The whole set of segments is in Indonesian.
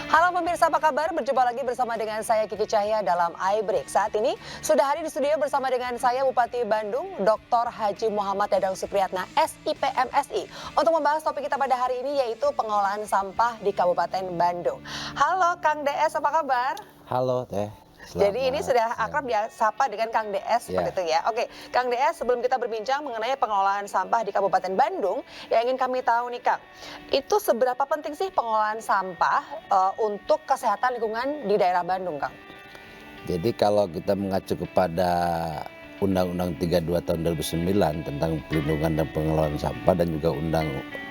Halo pemirsa, apa kabar? Berjumpa lagi bersama dengan saya Kiki Cahya dalam iBreak. Saat ini sudah hadir di studio bersama dengan saya Bupati Bandung, Dr. Haji Muhammad Dadang Supriyatna, SIP MSI, untuk membahas topik kita pada hari ini yaitu pengelolaan sampah di Kabupaten Bandung. Halo Kang DS, apa kabar? Halo Teh. Jadi ini sudah akrab disapa dengan Kang DS seperti itu ya. Oke, Kang DS, sebelum kita berbincang mengenai pengelolaan sampah di Kabupaten Bandung, yang ingin kami tahu nih Kang, itu seberapa penting sih pengelolaan sampah untuk kesehatan lingkungan di daerah Bandung, Kang? Jadi kalau kita mengacu kepada Undang-Undang 32 tahun 2009 tentang pelindungan dan pengelolaan sampah dan juga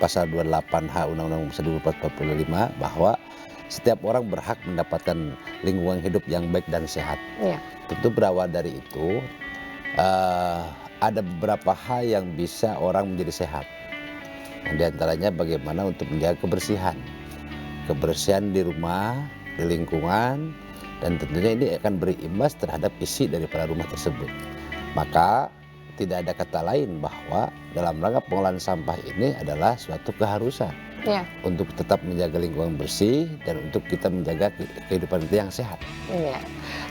pasal 28H Undang-Undang 1445 bahwa setiap orang berhak mendapatkan lingkungan hidup yang baik dan sehat. Ya. Tentu berawal dari itu ada beberapa hal yang bisa orang menjadi sehat. Di antaranya bagaimana untuk menjaga kebersihan. Kebersihan di rumah, di lingkungan, dan tentunya ini akan berimbas terhadap isi daripada rumah tersebut. Maka tidak ada kata lain bahwa dalam rangka pengelolaan sampah ini adalah suatu keharusan untuk tetap menjaga lingkungan bersih dan untuk kita menjaga kehidupan kita yang sehat. Iya,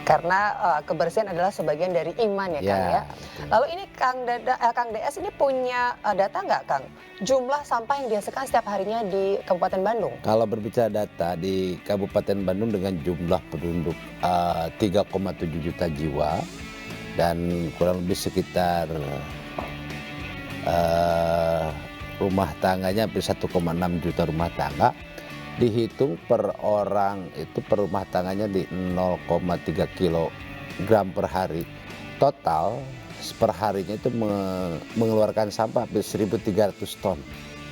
karena kebersihan adalah sebagian dari iman ya Kang ya. Betul. Lalu ini Kang DS ini punya data nggak Kang? Jumlah sampah yang dihasilkan setiap harinya di Kabupaten Bandung? Kalau berbicara data di Kabupaten Bandung dengan jumlah penduduk 3,7 juta jiwa dan kurang lebih sekitar rumah tangganya hampir 1,6 juta rumah tangga, dihitung per orang itu per rumah tangganya di 0,3 kilogram per hari. Total per harinya itu mengeluarkan sampah hampir 1.300 ton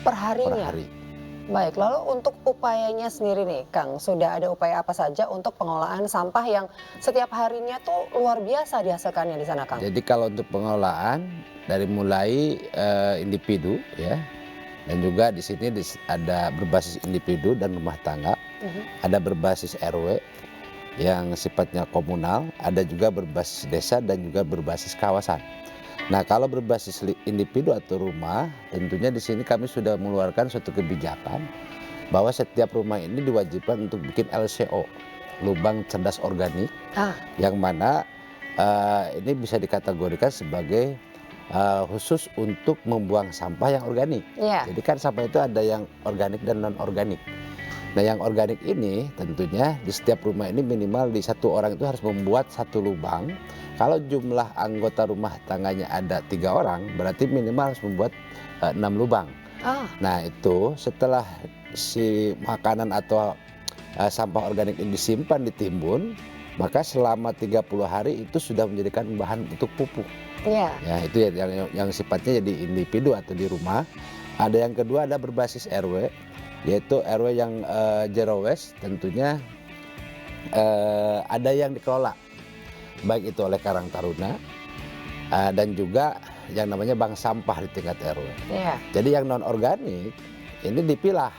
Per harinya? per hari. Baik, lalu untuk upayanya sendiri nih Kang, sudah ada upaya apa saja untuk pengelolaan sampah yang setiap harinya tuh luar biasa dihasilkannya di sana Kang? Jadi kalau untuk pengelolaan dari mulai individu ya, dan juga di sini ada berbasis individu dan rumah tangga, ada berbasis RW yang sifatnya komunal, ada juga berbasis desa dan juga berbasis kawasan. Nah, kalau berbasis individu atau rumah, tentunya di sini kami sudah mengeluarkan suatu kebijakan bahwa setiap rumah ini diwajibkan untuk bikin LCO, lubang cerdas organik, yang mana ini bisa dikategorikan sebagai khusus untuk membuang sampah yang organik. Jadi kan sampah itu ada yang organik dan non organik. Nah, yang organik ini tentunya di setiap rumah ini minimal di satu orang itu harus membuat satu lubang. Kalau jumlah anggota rumah tangganya ada 3 orang, berarti minimal harus membuat 6 lubang. Nah, itu setelah si makanan atau sampah organik ini disimpan di timbun, maka selama 30 hari itu sudah menjadikan bahan untuk pupuk. Ya, itu yang sifatnya jadi individu atau di rumah. Ada yang kedua ada berbasis RW, yaitu RW yang zero waste, tentunya ada yang dikelola baik itu oleh Karang Taruna dan juga yang namanya bank sampah di tingkat RW. Jadi yang non organik ini dipilah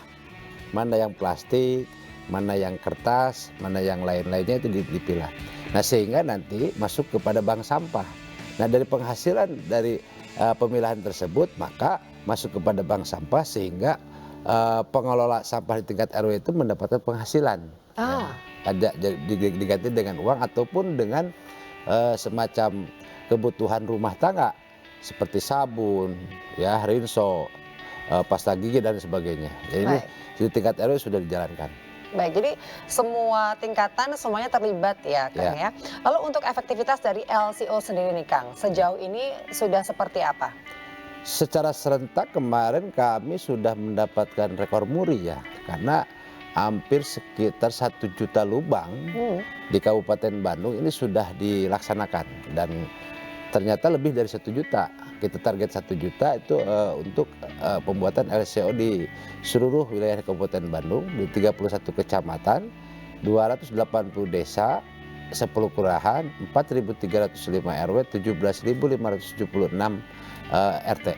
mana yang plastik, mana yang kertas, mana yang lain-lainnya itu dipilah. Nah, sehingga nanti masuk kepada bank sampah. Nah, dari penghasilan dari pemilahan tersebut maka masuk kepada bank sampah sehingga pengelola sampah di tingkat RW itu mendapatkan penghasilan. Ada diganti dengan uang ataupun dengan semacam kebutuhan rumah tangga seperti sabun, ya, rinso, pasta gigi dan sebagainya. Jadi di tingkat RW sudah dijalankan. Baik, jadi semua tingkatan semuanya terlibat ya Kang ya. Lalu untuk efektivitas dari LCO sendiri nih Kang, sejauh ini sudah seperti apa? Secara serentak kemarin kami sudah mendapatkan rekor muri ya, karena hampir sekitar 1 juta lubang di Kabupaten Bandung ini sudah dilaksanakan dan ternyata lebih dari 1 juta. Kita target 1 juta itu untuk pembuatan LCO di seluruh wilayah Kabupaten Bandung di 31 kecamatan, 280 desa, 10 kelurahan, 4.305 RW, 17.576 RT.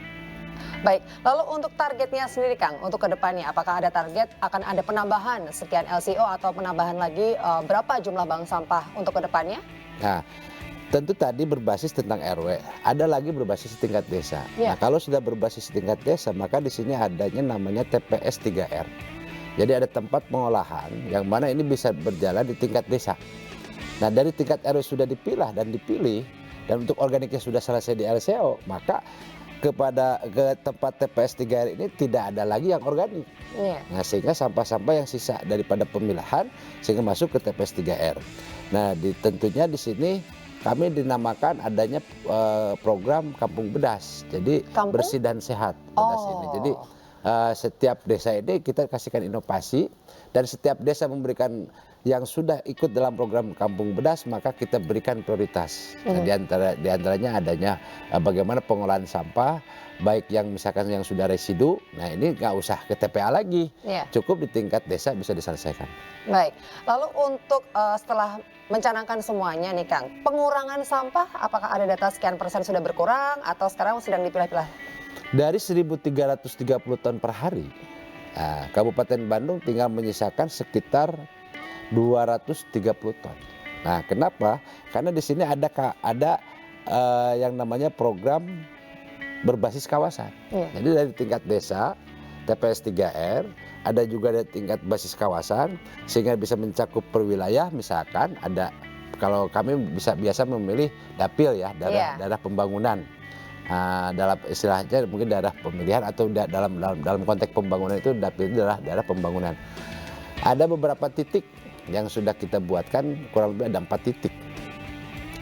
Baik, lalu untuk targetnya sendiri Kang, untuk kedepannya apakah ada target akan ada penambahan sekian LCO atau penambahan lagi berapa jumlah bank sampah untuk kedepannya? Nah, tentu tadi berbasis tentang RW, ada lagi berbasis tingkat desa. Nah, kalau sudah berbasis tingkat desa, maka di sini adanya namanya TPS 3R. Jadi ada tempat pengolahan yang mana ini bisa berjalan di tingkat desa. Nah dari tingkat RW sudah dipilah dan dipilih, dan untuk organiknya sudah selesai di LCO, maka ke tempat TPS 3R ini tidak ada lagi yang organik. Nah sehingga sampah-sampah yang sisa daripada pemilahan sehingga masuk ke TPS 3R. Nah tentunya di sini kami dinamakan adanya program Kampung Bedas. Jadi bersih dan sehat bedas ini. Jadi setiap desa ini kita kasihkan inovasi, dan setiap desa memberikan yang sudah ikut dalam program Kampung Bedas maka kita berikan prioritas. Nah, di antaranya adanya bagaimana pengolahan sampah, baik yang misalkan yang sudah residu, nah ini nggak usah ke TPA lagi, cukup di tingkat desa bisa diselesaikan. Baik, lalu untuk setelah mencanangkan semuanya nih Kang, pengurangan sampah apakah ada data sekian persen sudah berkurang atau sekarang sedang dipilah-pilah? Dari 1.330 ton per hari, Kabupaten Bandung tinggal menyisakan sekitar 230 ton. Nah, kenapa? Karena di sini ada yang namanya program berbasis kawasan. Jadi dari tingkat desa, TPS 3R, ada juga dari tingkat basis kawasan, sehingga bisa mencakup per wilayah. Misalkan ada, kalau kami biasa memilih dapil ya, daerah pembangunan. Dalam istilahnya mungkin daerah pemilihan atau dalam konteks pembangunan itu dapil itu adalah daerah pembangunan. Ada beberapa titik yang sudah kita buatkan, kurang lebih ada 4 titik.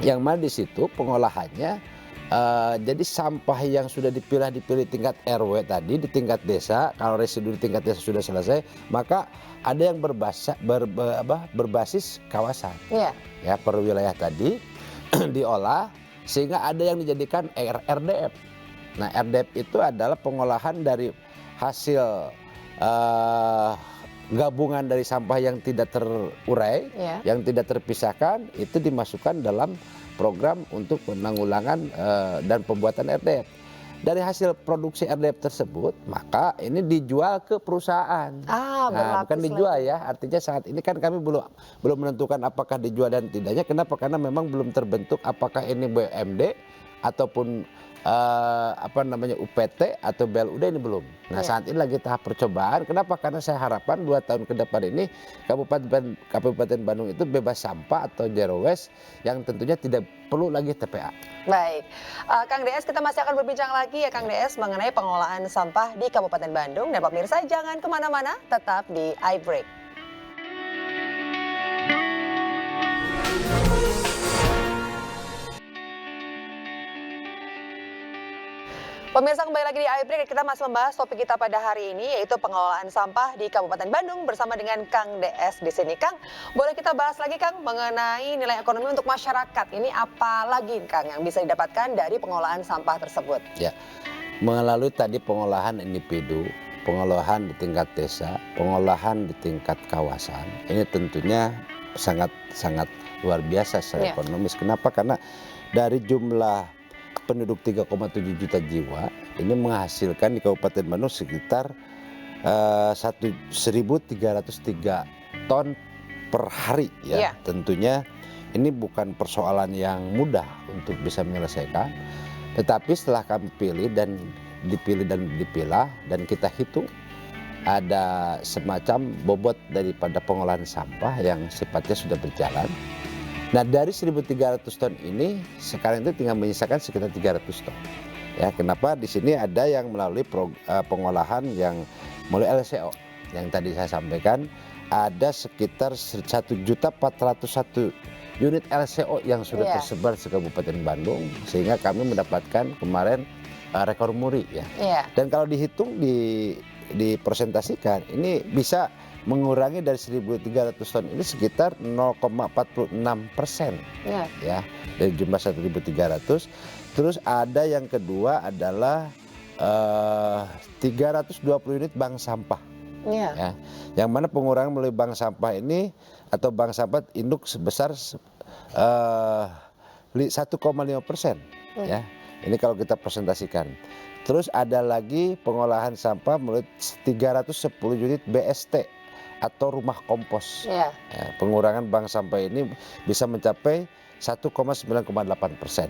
Yang mana di situ pengolahannya, jadi sampah yang sudah dipilih tingkat RW tadi di tingkat desa, kalau residu di tingkat desa sudah selesai, maka ada yang berbasis kawasan. Ya, per wilayah tadi diolah sehingga ada yang dijadikan RDF. Nah, RDF itu adalah pengolahan dari hasil gabungan dari sampah yang tidak terurai, yang tidak terpisahkan, itu dimasukkan dalam program untuk penanggulangan dan pembuatan RDF. Dari hasil produksi RDF tersebut, maka ini dijual ke perusahaan. Nah, bukan dijual ya, artinya saat ini kan kami belum menentukan apakah dijual dan tidaknya. Kenapa? Karena memang belum terbentuk apakah ini BUMD ataupun UPT atau BLUD, ini belum. Nah saat ini lagi tahap percobaan. Kenapa? Karena saya harapkan 2 tahun ke depan ini Kabupaten Bandung itu bebas sampah atau zero waste, yang tentunya tidak perlu lagi TPA. Baik, Kang DS, kita masih akan berbincang lagi ya Kang DS mengenai pengolahan sampah di Kabupaten Bandung. Dan pemirsa jangan kemana-mana, tetap di iBreak. Pemirsa, kembali lagi di iBreak, kita masih membahas topik kita pada hari ini, yaitu pengelolaan sampah di Kabupaten Bandung bersama dengan Kang DS di sini. Kang, boleh kita bahas lagi Kang mengenai nilai ekonomi untuk masyarakat. Ini apa lagi Kang yang bisa didapatkan dari pengelolaan sampah tersebut? Ya, melalui tadi pengolahan individu, pengolahan di tingkat desa, pengolahan di tingkat kawasan, ini tentunya sangat luar biasa secara ekonomis. Kenapa? Karena dari jumlah penduduk 3,7 juta jiwa ini menghasilkan di Kabupaten Bandung sekitar 1.303 ton per hari ya. Tentunya ini bukan persoalan yang mudah untuk bisa menyelesaikan, tetapi setelah kami dipilih dan dipilah dan kita hitung, ada semacam bobot daripada pengolahan sampah yang sifatnya sudah berjalan. Nah dari 1.300 ton ini sekarang itu tinggal menyisakan sekitar 300 ton. Ya, kenapa? Di sini ada yang melalui pengolahan yang melalui LCO. Yang tadi saya sampaikan ada sekitar 1.401 unit LCO yang sudah tersebar di Kabupaten Bandung, sehingga kami mendapatkan kemarin rekor muri ya. Dan kalau dihitung dipresentasikan ini bisa mengurangi dari 1.300 ton ini sekitar 0,46%, ya dari jumlah 1.300. Terus ada yang kedua adalah 320 unit bank sampah, ya, yang mana pengurangan melalui bank sampah ini atau bank sampah induk sebesar 1,5%, ya. Ini kalau kita presentasikan. Terus ada lagi pengolahan sampah melalui 310 unit BST atau rumah kompos. Ya, pengurangan bank sampah ini bisa mencapai 1,9,8%.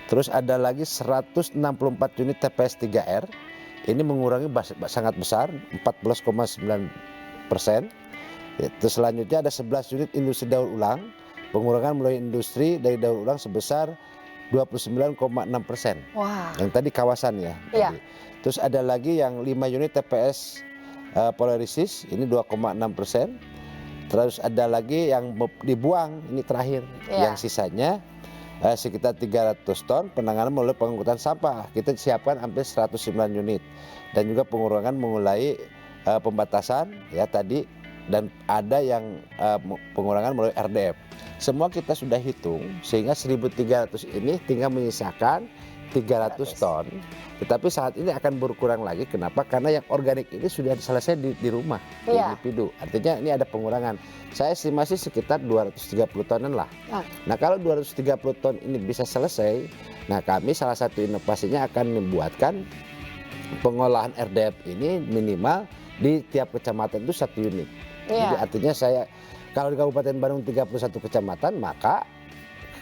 Terus ada lagi 164 unit TPS 3R. Ini mengurangi sangat besar, 14,9 Terus selanjutnya ada 11 unit industri daur ulang, pengurangan melalui industri dari daur ulang sebesar 29,6%. Wah. Yang tadi kawasan ya. Iya. Tadi. Terus ada lagi yang 5 unit TPS poliolisis, ini 2,6%. Terus ada lagi yang dibuang, ini terakhir. Iya. Yang sisanya sekitar 300 ton penanganan melalui pengangkutan sampah. Kita siapkan hampir 109 unit. Dan juga pengurangan mulai pembatasan ya tadi, dan ada yang pengurangan melalui RDF. Semua kita sudah hitung sehingga 1.300 ini tinggal menyisakan 300 ton. Tetapi saat ini akan berkurang lagi. Kenapa? Karena yang organik ini sudah selesai di rumah, di individu. Artinya ini ada pengurangan. Saya estimasi sekitar 230 tonan lah. Nah kalau 230 ton ini bisa selesai, nah kami salah satu inovasinya akan membuatkan pengolahan RDF ini minimal di tiap kecamatan itu 1 unit. Jadi artinya kalau di Kabupaten Bandung 31 kecamatan, maka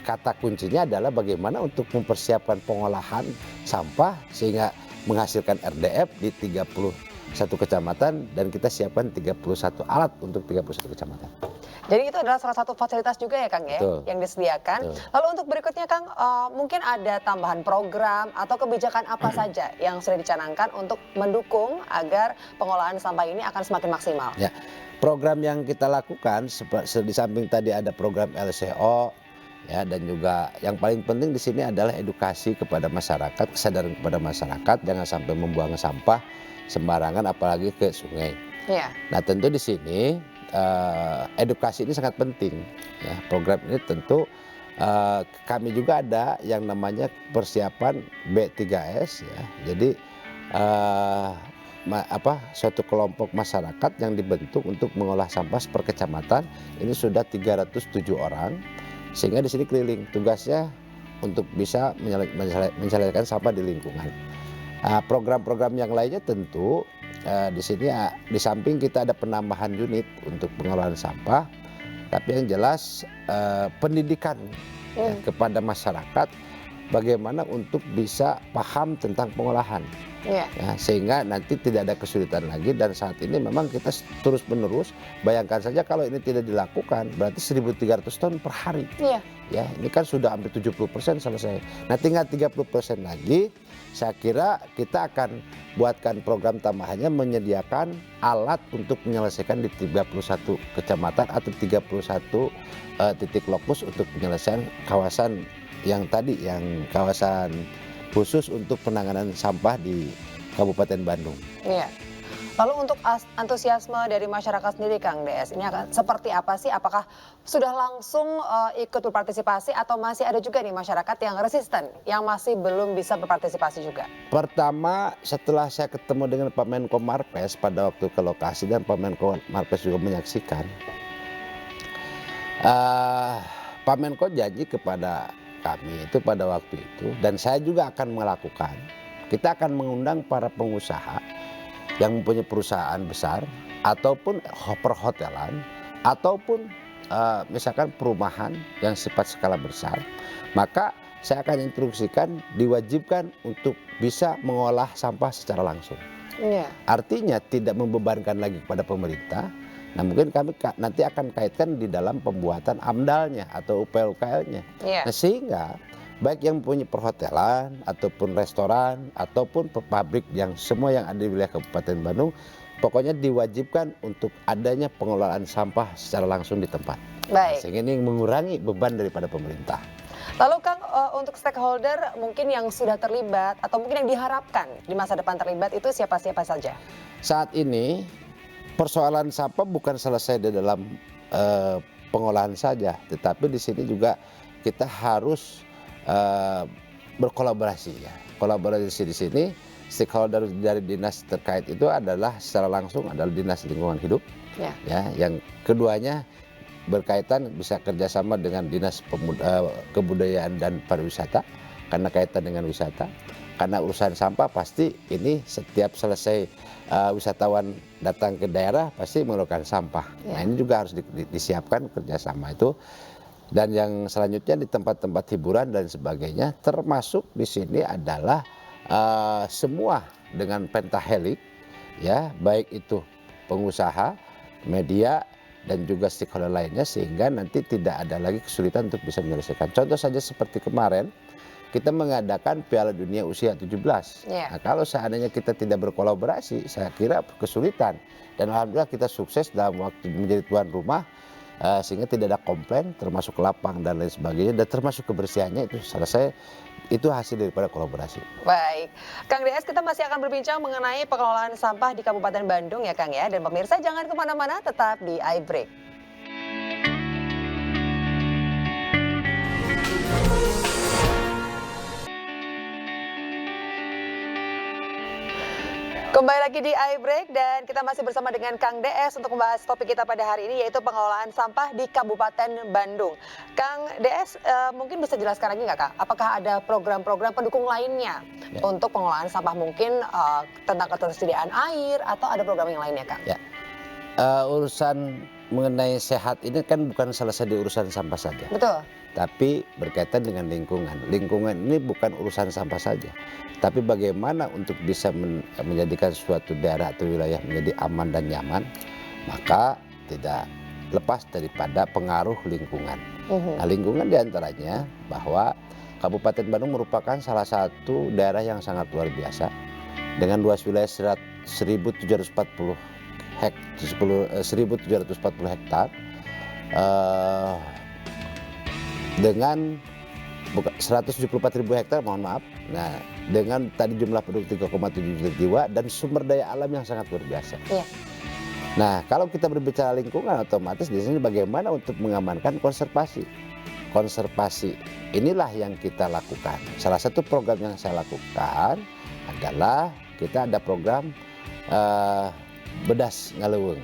kata kuncinya adalah bagaimana untuk mempersiapkan pengolahan sampah sehingga menghasilkan RDF di 31 kecamatan, dan kita siapkan 31 alat untuk 31 kecamatan. Jadi itu adalah salah satu fasilitas juga ya Kang ya, Betul. yang disediakan. Betul. Lalu untuk berikutnya Kang, mungkin ada tambahan program atau kebijakan apa saja yang sudah dicanangkan untuk mendukung agar pengolahan sampah ini akan semakin maksimal? Ya, program yang kita lakukan di samping tadi ada program LCO ya, dan juga yang paling penting di sini adalah edukasi kepada masyarakat, kesadaran kepada masyarakat jangan sampai membuang sampah sembarangan apalagi ke sungai. Iya. Nah tentu di sini edukasi ini sangat penting ya. Program ini tentu kami juga ada yang namanya persiapan B3S ya. Jadi suatu kelompok masyarakat yang dibentuk untuk mengolah sampah per kecamatan ini sudah 307 orang, sehingga di sini keliling tugasnya untuk bisa menyelesaikan sampah di lingkungan. Program-program yang lainnya tentu di sini di samping kita ada penambahan unit untuk pengolahan sampah, tapi yang jelas pendidikan ya, kepada masyarakat bagaimana untuk bisa paham tentang pengolahan. Ya, sehingga nanti tidak ada kesulitan lagi. Dan saat ini memang kita terus menerus, bayangkan saja kalau ini tidak dilakukan berarti 1.300 ton per hari. Ya, ini kan sudah hampir 70% selesai. Nah tinggal 30% lagi. Saya kira kita akan buatkan program tambahannya menyediakan alat untuk menyelesaikan di 31 kecamatan atau 31 titik lokus untuk penyelesaian kawasan yang tadi, yang kawasan khusus untuk penanganan sampah di Kabupaten Bandung. Iya. Lalu untuk antusiasme dari masyarakat sendiri Kang DS, ini akan seperti apa sih? Apakah sudah langsung ikut berpartisipasi atau masih ada juga nih masyarakat yang resisten, yang masih belum bisa berpartisipasi juga? Pertama, setelah saya ketemu dengan Pak Menko Marves pada waktu ke lokasi dan Pak Menko Marves juga menyaksikan, Pak Menko janji kepada kami itu pada waktu itu, dan saya juga akan melakukan, kita akan mengundang para pengusaha yang mempunyai perusahaan besar ataupun perhotelan ataupun misalkan perumahan yang sifat skala besar, maka saya akan instruksikan diwajibkan untuk bisa mengolah sampah secara langsung. Artinya tidak membebankan lagi kepada pemerintah. Nah mungkin kami nanti akan kaitkan di dalam pembuatan AMDAL-nya atau UPL-UKL-nya. Nah, sehingga baik yang punya perhotelan ataupun restoran ataupun pabrik yang semua yang ada di wilayah Kabupaten Bandung, pokoknya diwajibkan untuk adanya pengelolaan sampah secara langsung di tempat. Baik. Sehingga ini mengurangi beban daripada pemerintah. Lalu Kang, untuk stakeholder mungkin yang sudah terlibat atau mungkin yang diharapkan di masa depan terlibat itu siapa-siapa saja? Saat ini persoalan sampah bukan selesai di dalam pengolahan saja, tetapi di sini juga kita harus berkolaborasi ya. Kolaborasi di sini stakeholder dari dinas terkait itu adalah secara langsung adalah Dinas Lingkungan Hidup, ya. Yang keduanya berkaitan bisa kerjasama dengan Dinas Kebudayaan dan Pariwisata karena kaitan dengan wisata. Karena urusan sampah pasti ini setiap selesai wisatawan datang ke daerah pasti mengeluarkan sampah. Nah ini juga harus disiapkan kerjasama itu. Dan yang selanjutnya di tempat-tempat hiburan dan sebagainya, termasuk di sini adalah semua dengan pentahelik, ya baik itu pengusaha, media, dan juga stakeholder lainnya sehingga nanti tidak ada lagi kesulitan untuk bisa menyelesaikan. Contoh saja seperti kemarin kita mengadakan Piala Dunia usia 17. Nah, kalau seandainya kita tidak berkolaborasi, saya kira kesulitan. Dan alhamdulillah kita sukses dalam waktu menjadi tuan rumah sehingga tidak ada komplain, termasuk lapang dan lain sebagainya, dan termasuk kebersihannya itu selesai. Itu hasil daripada kolaborasi. Baik, Kang DS, kita masih akan berbincang mengenai pengelolaan sampah di Kabupaten Bandung ya Kang ya. Dan pemirsa jangan kemana-mana, tetap di iBreak. Kembali lagi di iBreak dan kita masih bersama dengan Kang DS untuk membahas topik kita pada hari ini, yaitu pengelolaan sampah di Kabupaten Bandung. Kang DS, mungkin bisa jelaskan lagi nggak Kak, apakah ada program-program pendukung lainnya untuk pengelolaan sampah, mungkin tentang ketersediaan air atau ada program yang lainnya Kang? Ya, urusan mengenai sehat ini kan bukan selesai di urusan sampah saja. Betul. Tapi berkaitan dengan lingkungan. Lingkungan ini bukan urusan sampah saja, tapi bagaimana untuk bisa menjadikan suatu daerah atau wilayah menjadi aman dan nyaman, maka tidak lepas daripada pengaruh lingkungan. Nah, lingkungan diantaranya bahwa Kabupaten Bandung merupakan salah satu daerah yang sangat luar biasa dengan luas wilayah 1.740 hektar. Dengan 174.000 hektar, mohon maaf. Nah, dengan tadi jumlah penduduk 3,7 juta jiwa dan sumber daya alam yang sangat luar biasa. Iya. Nah, kalau kita berbicara lingkungan, otomatis di sini bagaimana untuk mengamankan konservasi. Konservasi inilah yang kita lakukan. Salah satu program yang saya lakukan adalah kita ada program Bedas Ngaleweng.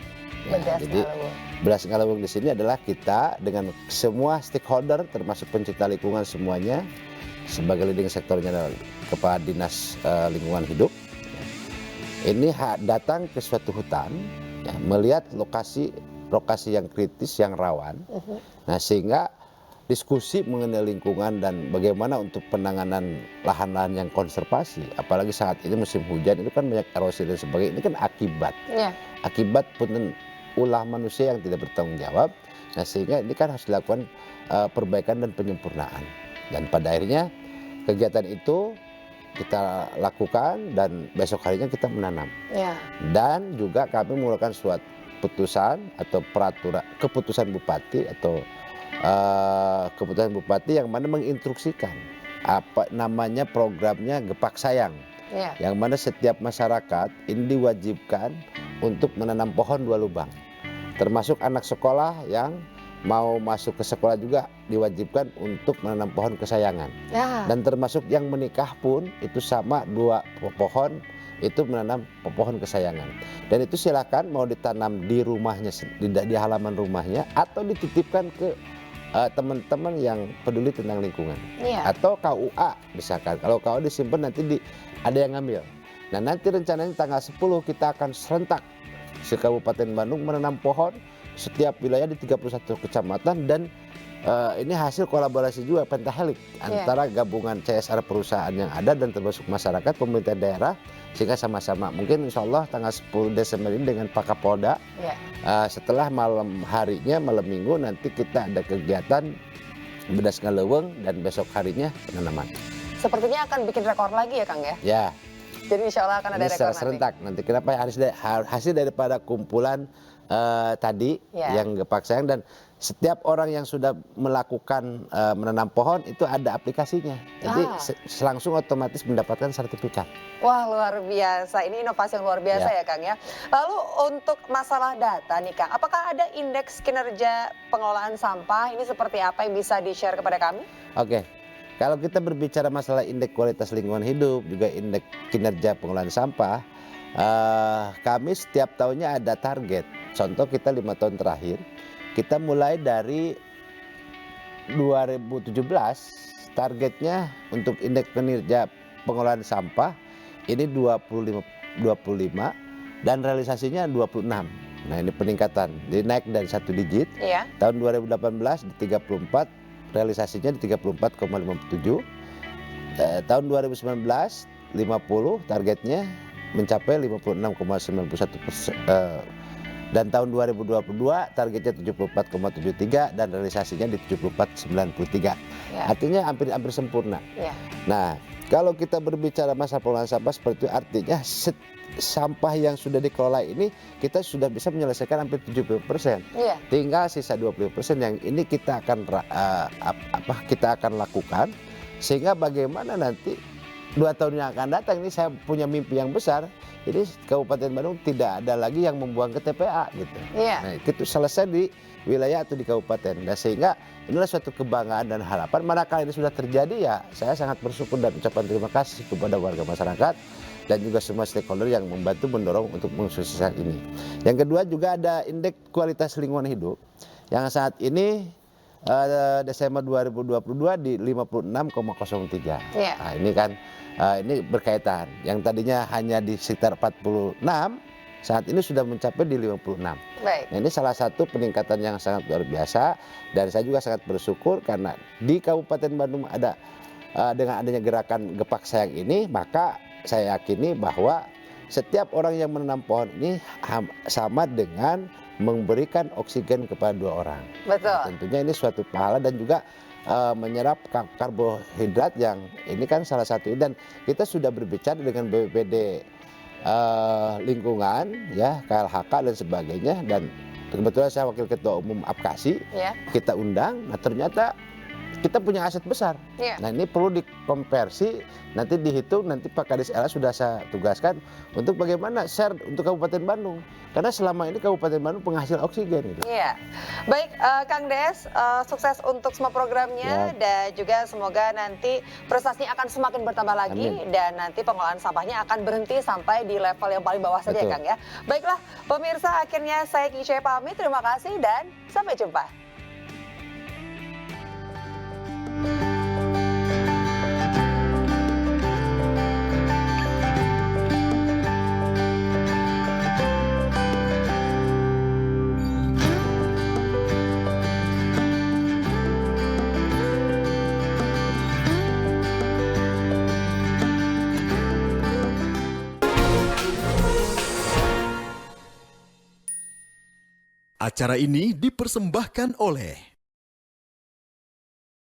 Bedas Jadi Ngaleweng. Bedas Ngaleweng di sini adalah kita dengan semua stakeholder termasuk pencinta lingkungan semuanya, sebagai leading sektornya adalah Kepala Dinas Lingkungan Hidup. Ini datang ke suatu hutan, ya, melihat lokasi yang kritis, yang rawan. Nah, sehingga diskusi mengenai lingkungan dan bagaimana untuk penanganan lahan-lahan yang konservasi, apalagi saat ini musim hujan itu kan banyak erosi dan sebagainya. Ini kan akibat punten ulah manusia yang tidak bertanggung jawab. Nah, sehingga ini kan harus dilakukan perbaikan dan penyempurnaan. Dan pada akhirnya kegiatan itu kita lakukan dan besok harinya kita menanam. Dan juga kami mengeluarkan suatu putusan atau keputusan bupati atau keputusan bupati yang mana menginstruksikan apa namanya programnya Gepak Sayang. Yang mana setiap masyarakat ini diwajibkan untuk menanam pohon 2 lubang. Termasuk anak sekolah yang mau masuk ke sekolah juga diwajibkan untuk menanam pohon kesayangan. Dan termasuk yang menikah pun itu sama 2 pohon itu menanam pohon kesayangan. Dan itu silakan mau ditanam di rumahnya, di halaman rumahnya, atau dititipkan ke teman-teman yang peduli tentang lingkungan. Atau KUA misalkan. Kalau KUA disimpan nanti ada yang ngambil. Nah, nanti rencananya tanggal 10 kita akan serentak se Kabupaten Bandung menanam pohon setiap wilayah di 31 kecamatan, dan ini hasil kolaborasi juga pentahelik antara gabungan CSR perusahaan yang ada dan termasuk masyarakat, pemerintah daerah, sehingga sama-sama mungkin insya Allah tanggal 10 Desember ini dengan Pak Kapolda setelah malam minggu nanti kita ada kegiatan Bedas Ngaleweng dan besok harinya penanaman. Sepertinya akan bikin rekor lagi ya Kang ya? Ya. Jadi insya Allah akan ada rekor serentak nanti. Kenapa hasil daripada kumpulan tadi yang Gepak Sayang, dan setiap orang yang sudah melakukan menanam pohon itu ada aplikasinya. Jadi langsung otomatis mendapatkan sertifikat. Wah, luar biasa. Ini inovasi yang luar biasa ya Kang ya. Lalu untuk masalah data nih Kang, apakah ada indeks kinerja pengelolaan sampah? Ini seperti apa yang bisa di-share kepada kami? Oke. Kalau kita berbicara masalah indeks kualitas lingkungan hidup, juga indeks kinerja pengelolaan sampah, kami setiap tahunnya ada target. Contoh kita 5 tahun terakhir, kita mulai dari 2017, targetnya untuk indeks kinerja pengelolaan sampah ini 25 dan realisasinya 26. Nah, ini peningkatan, jadi naik dari 1 digit. Tahun 2018 di 34, realisasinya di 34,57. Tahun 2019 50, targetnya mencapai 56,91 Dan tahun 2022 targetnya 74,73 dan realisasinya di 74,93. Ya. Artinya hampir sempurna. Ya. Nah, kalau kita berbicara masalah pengelolaan sampah seperti itu, artinya sampah yang sudah dikelola ini kita sudah bisa menyelesaikan hampir 70%. Iya. Tinggal sisa 20% yang ini kita akan kita akan lakukan, sehingga bagaimana nanti 2 tahun yang akan datang ini saya punya mimpi yang besar. Jadi Kabupaten Bandung tidak ada lagi yang membuang ke TPA gitu. Iya. Nah, itu selesai di wilayah atau di kabupaten. Dan sehingga inilah suatu kebanggaan dan harapan. Manakala ini sudah terjadi, ya saya sangat bersyukur dan ucapan terima kasih kepada warga masyarakat dan juga semua stakeholder yang membantu mendorong untuk mensukseskan ini. Yang kedua juga ada indeks kualitas lingkungan hidup yang saat ini Desember 2022 di 56,03. Iya. Nah, ini kan ini berkaitan. Yang tadinya hanya di sekitar 46, saat ini sudah mencapai di 56. Baik. Nah, ini salah satu peningkatan yang sangat luar biasa dan saya juga sangat bersyukur karena di Kabupaten Bandung ada dengan adanya gerakan Gepak Sayang ini, maka saya yakini bahwa setiap orang yang menanam pohon ini sama dengan memberikan oksigen kepada 2 orang. Betul. Tentunya ini suatu pahala dan juga menyerap karbohidrat yang ini kan salah satu, dan kita sudah berbicara dengan BPD lingkungan ya, KLHK dan sebagainya, dan kebetulan saya wakil ketua umum APKASI, Ya. kita undang. Nah, ternyata kita punya aset besar. Ya. Nah, ini perlu dikonversi, nanti dihitung, nanti Pak Kadis LH sudah saya tugaskan untuk bagaimana share untuk Kabupaten Bandung. Karena selama ini Kabupaten Bandung penghasil oksigen gitu. Iya, baik Kang Des, sukses untuk semua programnya dan juga semoga nanti prestasinya akan semakin bertambah lagi. Amin. Dan nanti pengelolaan sampahnya akan berhenti sampai di level yang paling bawah saja ya Betul. Kang ya. Baiklah pemirsa, akhirnya saya Kice pamit, terima kasih dan sampai jumpa. Acara ini dipersembahkan oleh